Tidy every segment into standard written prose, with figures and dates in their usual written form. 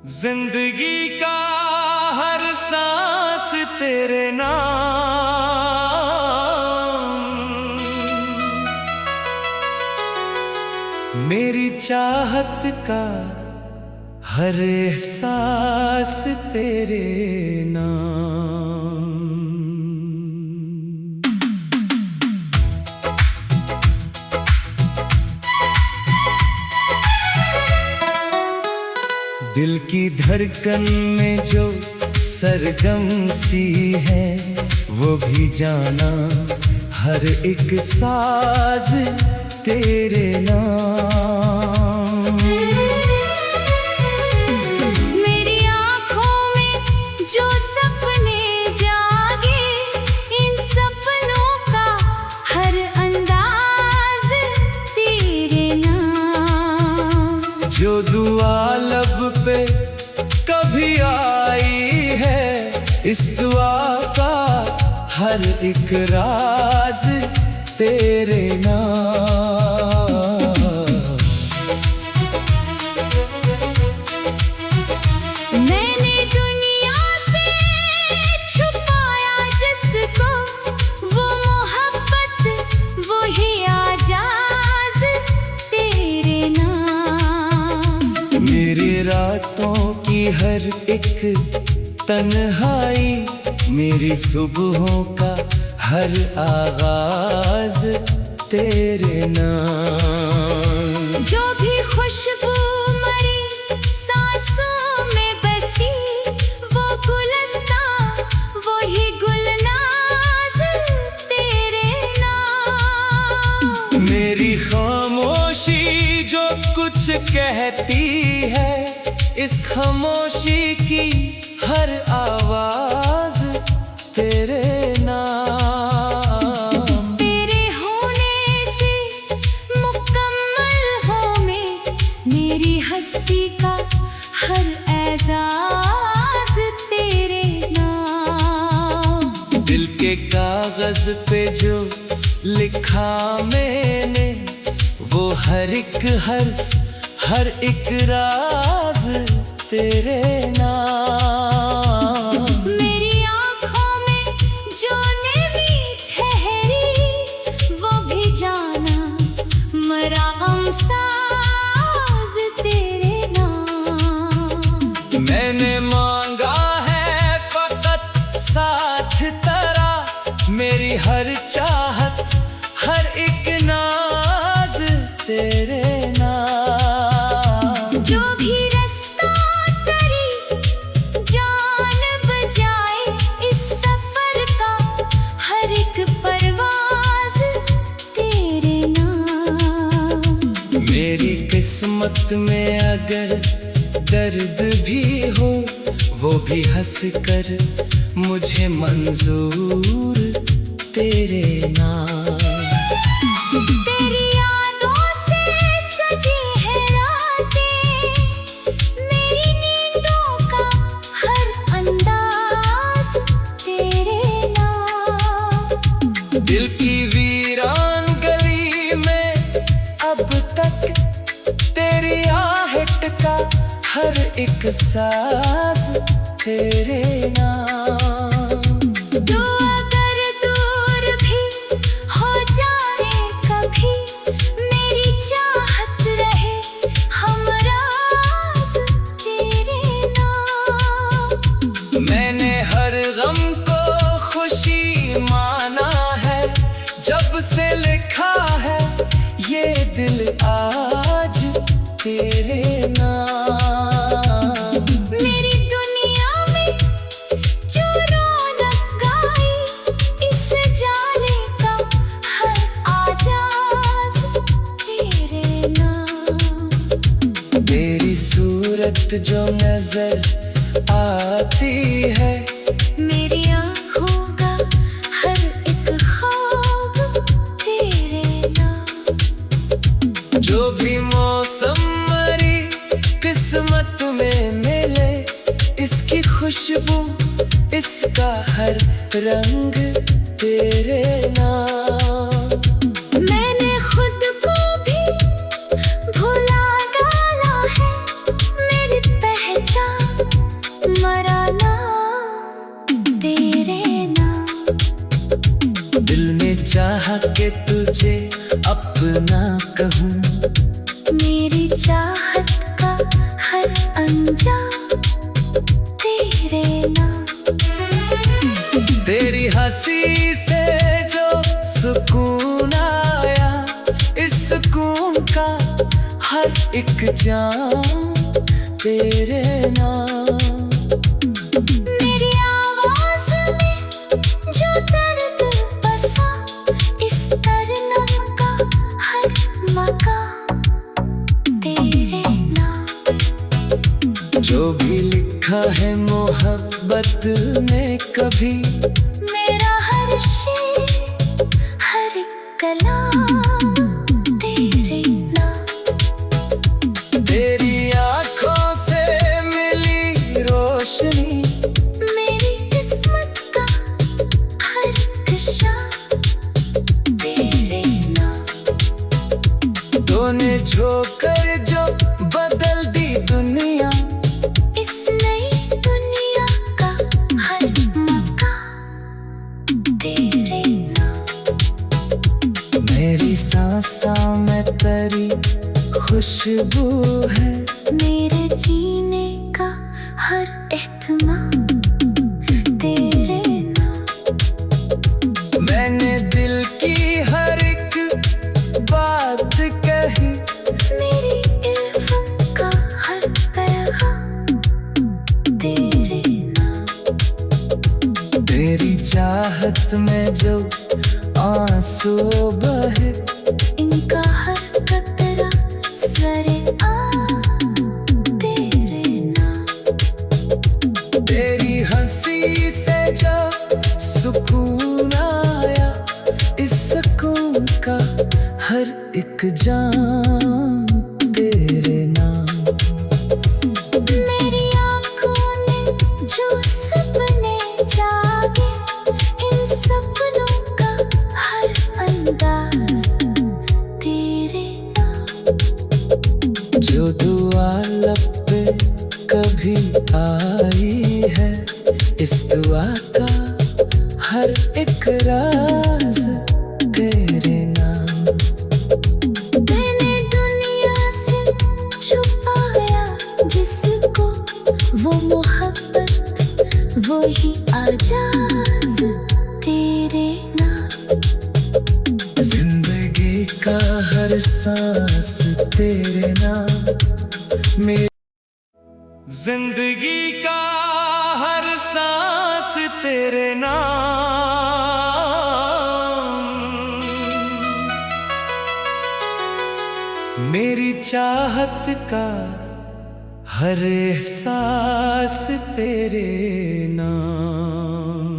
जिंदगी का हर सांस तेरे नाम, मेरी चाहत का हर एहसास तेरे नाम। दिल की धड़कन में जो सरगम सी है, वो भी जाना हर एक साज तेरे नाम। मेरी आँखों में जो सपने जागे, इन सपनों का हर अंदाज तेरे नाम। जो दुआ लब पे कभी आई है, इस दुआ का हर एक राज तेरे नाम। मैंने दुनिया से छुपाया जिसको, वो मोहब्बत वही आजाज तेरे नाम। मेरी रातों की हर एक तन्हाई, मेरी सुबहों का हर आगाज तेरे नाम। जो भी खुशबू मरी सांसों में बसी, वो गुलस्तां वही गुलनाज तेरे नाम। मेरी खामोशी जो कुछ कहती है, इस खामोशी की हर आवाज तेरे नाम। तेरे होने से मुकम्मल हो मैं, मेरी हस्ती का हर एजाज तेरे नाम। दिल के कागज पे जो लिखा मैंने, वो हर एक हर्फ हर एक राज तेरे नाम। मेरी आँखों में जो नमी ठहरी, वो भी जाना मराम साज तेरे नाम। मैंने मांगा है फकत साथ तेरा, मेरी हर चाहत हर एक नाज तेरे नाम। जो भी रास्ता तेरी जान बजाए, इस सफर का हर एक परवाज तेरे नाम। मेरी किस्मत में अगर दर्द भी हो, वो भी हंस कर मुझे मंजूर तेरे नाम। तेरी यादों से सजी है रातें, मेरी नींदों का हर अंदाज तेरे नाम। दिल की वीरान गली में अब तक तेरी आहट का हर एक साज तेरे नाम। तू अगर दूर भी हो जाए कभी, मेरी चाहत रहे हमराज तेरे नाम। मैंने हर गम को खुशी माना है, जब से लिखा है ये दिल आज तेरे नाम। मेरी दुनिया में जो रौनक गाई, इस जाले का हर आजाज तेरे नाम। तेरी सूरत जो नजर आती है, मेरी आँखों का हर एक ख्वाब तेरे नाम। जो भी मौसम मरी किस्मत में मिले, इसकी खुशबू इसका हर रंग तेरे नाम। मैंने खुद को भी भुला डाला है, मेरी पहचान के तुझे अपना कहूँ। मेरी चाहत का हर अंजाम तेरे नाम। तेरी हंसी से जो सुकून आया, इस सुकून का हर एक जाम तेरे नाम। मेरी आवाज में जो दर्द बसा, इस तरन्नुम का हर मकाम तेरे नाम। जो भी लिखा है मोहब्बत में कभी, मेरा हर शेर हर कलाम तेरे नाम। तेरी आँखों से मिली रोशनी, मेरी किस्मत का हर शाम तेरे नाम। तूने छोकर जो बदल दी दुनिया, इस नई दुनिया का हर मकाम तेरे नाम। मेरी सांसों में तेरी खुशबू है, मेरे जीने का हर एहतिमाम तेरे नाम। मैंने दिल की हर एक बात कही, मेरी इल्फम का हर पैगाम तेरे नाम। तेरी चाहत में जो आंसू बहे, इनका हर कतरा सरे-आम तेरे नाम। तेरी हंसी से जो सुकून आया, इस सुकून का हर एक जाम तेरे नाम। मेरी आँखों ने जो सपने जागे, इन सपनों का हर अंदाज तेरे नाम। जो दुआ लब पे कभी आई है, इस दुआ का हर एक राज तेरे नाम। मैंने दुनिया से छुपाया जिसको वो मोहब्बत, वो ही आजाज तेरे नाम। जिंदगी का हर सांस तेरे नाम। मेरी जिंदगी का हर सांस तेरे नाम। मेरी चाहत का हर एहसास तेरे नाम।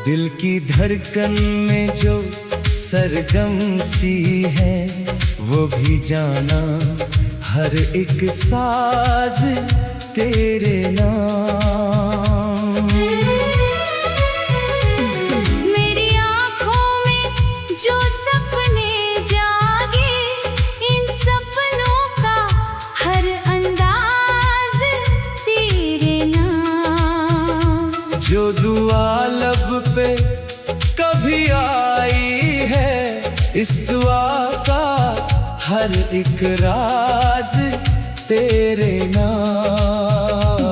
दिल की धड़कन में जो सरगम सी है, वो भी जाना हर एक साज तेरे नाम। मेरी आँखों में जो सपने जागे, इन सपनों का हर अंदाज तेरे नाम। जो दुआ लब पे कभी आई है, इस दुआ का हर एक राज तेरे नाम।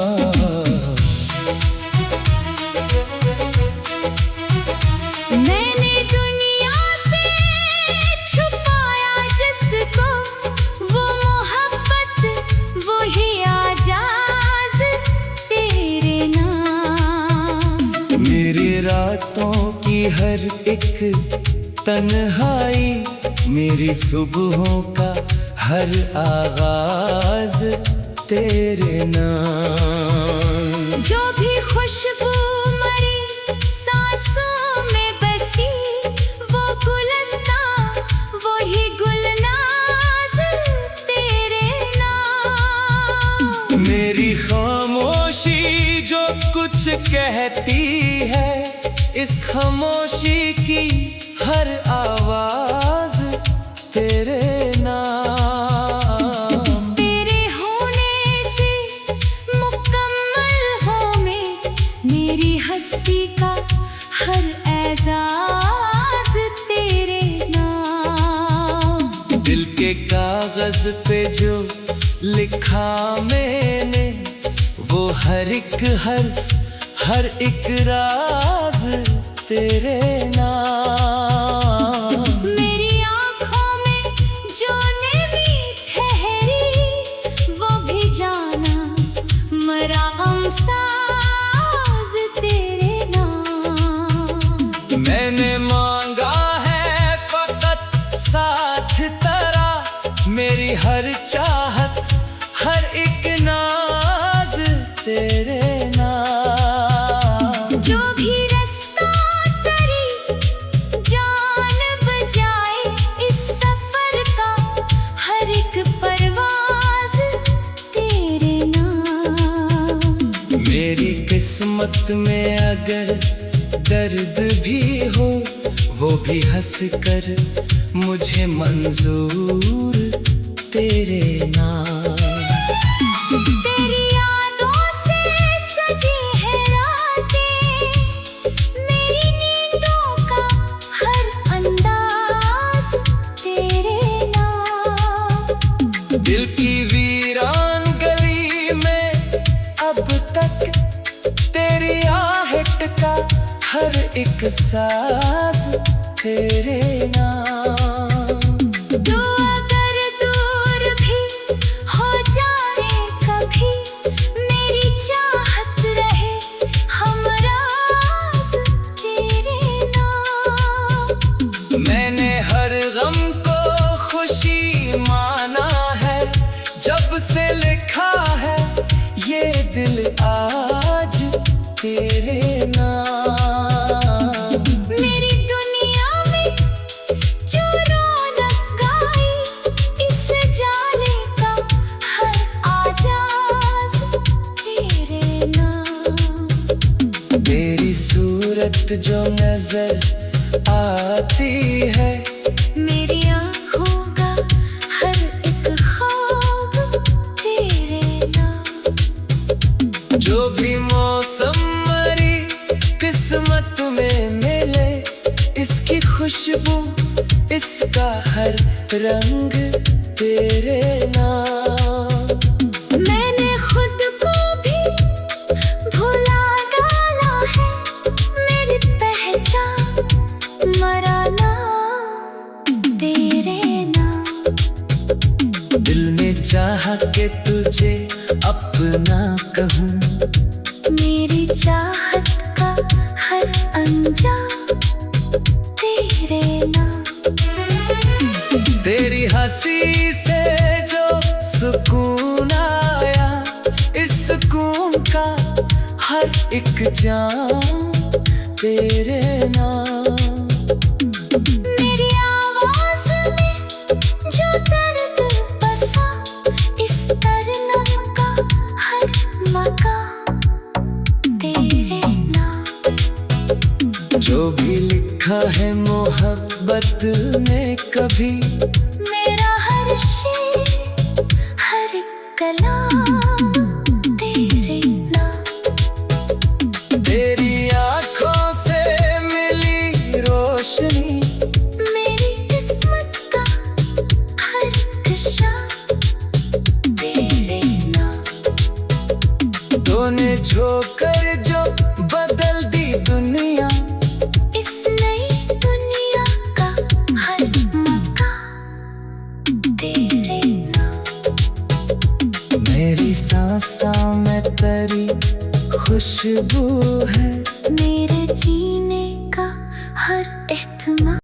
मैंने दुनिया से छुपाया जिसको वो मोहब्बत, वो ही आजाज तेरे नाम। मेरी रातों की हर एक तन्हाई, मेरी सुबहों का हर आगाज तेरे नाम। जो भी खुशबू मरी सांसों में बसी, वो गुलस्तां, वो ही गुलनाज तेरे नाम। मेरी खामोशी जो कुछ कहती है, इस खामोशी की हर आवाज तेरे नाम। तेरे हो मैंने वो हर एक हर्फ, हर एक राज तेरे नाम। मेरी आँखों में जो नमी ठहरी वो भी जाना मरा हमसाज तेरे नाम। मैंने मांगा है फकत साथ तेरा, मेरी हर चाहत, हर एक नाज तेरे नाम। जो भी रास्ता तेरी जान बजाए इस सफर का, हर एक परवाज तेरे नाम। मेरी किस्मत में अगर दर्द भी हो वो भी हंस कर मुझे मंजूर तेरे नाम। तेरी यादों से सजी है रातें, मेरी नींदों का हर अंदाज तेरे नाम। दिल की वीरान गली में अब तक तेरी आहट का हर एक साज तेरे नाम। तू अगर दूर भी हो जाए कभी, मेरी चाहत रहे हमराज तेरे नाम। मैंने हर गम को खुशी माना है, जब से लिखा है ये दिल आज तेरे नाम। मेरी दुनिया में जो रौनक गाई इस जाले का हर आजाज तेरे नाम। तेरी सूरत जो नजर आती है, मेरी आँखों का हर एक ख्वाब तेरे नाम। जो भी मौसम मरी किस्मत में मिले, इसकी खुशबू, इसका हर रंग तेरे नाम। मैंने खुद को भी भुला डाला है, मेरी पहचान मरा नाम तेरे नाम। दिल ने चाहा कि तुझे अपना कहूँ, मेरी चाहत का हर अंजाम तेरे नाम। तेरी हंसी से जो सुकून आया, इस सुकून का हर एक जाम तेरे नाम। मेरी आवाज में जो दर्द बसा, इस तरनम का हर मकाम तेरे नाम। जो भी लिखा है मोहब्बत में कभी, मेरा हर शेर, हर कलाम तेरे नाम। तेरी आँखों से मिली रोशनी, मेरी किस्मत का हर शाम तेरे नाम। तूने छोकर जो बदल दी दुनिया, इस नई दुनिया का हर मकाम तेरे नाम। मेरी सांसों में तेरी खुशबू है, मेरे जीने का हर एहतिमाल